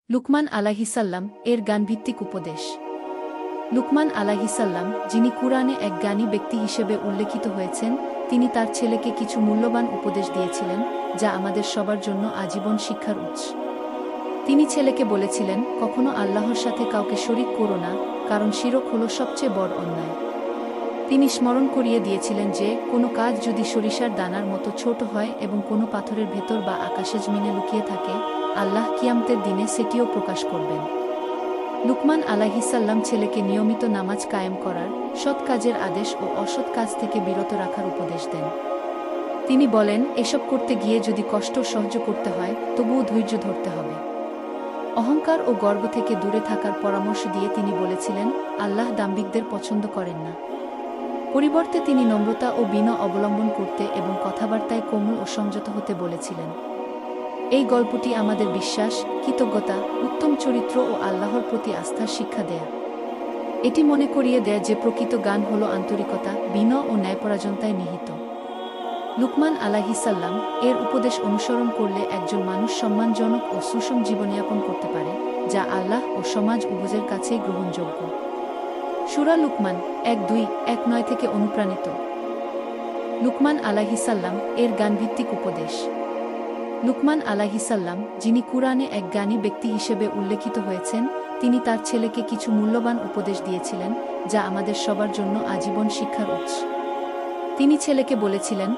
লুকমান আলাইহিসাল্লাম এর জ্ঞানভিত্তিক উপদেশ। লুকমান আলাইহিসাল্লাম, যিনি কুরআনে এক জ্ঞানী ব্যক্তি হিসেবে উল্লেখিত হয়েছেন, তিনি তার ছেলেকে কিছু মূল্যবান উপদেশ দিয়েছিলেন, যা আমাদের সবার জন্য আজীবন শিক্ষার উৎস। তিনি ছেলেকে বলেছিলেন, কখনো আল্লাহর সাথে কাউকে শরিক করো না, কারণ শিরক হল সবচেয়ে বড় অন্যায়। তিনি স্মরণ করিয়ে দিয়েছিলেন যে, কোনো কাজ যদি সরিষার দানার মতো ছোট হয় এবং কোনো পাথরের ভেতর বা আকাশে জমিনে লুকিয়ে থাকে, আল্লাহ কিয়ামতের দিনে সেটিও প্রকাশ করবেন। লুকমান আলাইহিসাল্লাম ছেলেকে নিয়মিত নামাজ কায়েম করার, সৎ কাজের আদেশ ও অসৎ কাজ থেকে বিরত রাখার উপদেশ দেন। তিনি বলেন, এসব করতে গিয়ে যদি কষ্ট সহ্য করতে হয়, তবুও ধৈর্য ধরতে হবে। অহংকার ও গর্ব থেকে দূরে থাকার পরামর্শ দিয়ে তিনি বলেছিলেন, আল্লাহ দাম্ভিকদের পছন্দ করেন না। পরিবর্তে তিনি নম্রতা ও বিনয় অবলম্বন করতে এবং কথাবার্তায় কোমল ও সংযত হতে বলেছিলেন। এই গল্পটি আমাদের বিশ্বাস, কৃতজ্ঞতা, উত্তম চরিত্র ও আল্লাহর প্রতি আস্থার শিক্ষা দেয়। এটি মনে করিয়ে দেয় যে প্রকৃত জ্ঞান হল আন্তরিকতা, বিনয় ও ন্যায়পরায়ণতায় নিহিত। লুকমান আলাইহিসাল্লাম এর উপদেশ অনুসরণ করলে একজন মানুষ সম্মানজনক ও সুষম জীবনযাপন করতে পারে, যা আল্লাহ ও সমাজ উভয়ের কাছেই গ্রহণযোগ্য। সূরা লুকমান 1:2-1:9 থেকে অনুপ্রাণিত। লুকমান আলাইহিসাল্লাম এর জ্ঞানভিত্তিক উপদেশ। লুকমান আলাইহিসাল্লাম, যিনি কুরআনে এক জ্ঞানী ব্যক্তি হিসেবে উল্লেখিত হয়েছেন, তিনি তার ছেলেকে কিছু মূল্যবান উপদেশ দিয়েছিলেন, যা আমাদের সবার জন্য আজীবন শিক্ষার উৎস। তিনি ছেলেকে বলেছিলেন,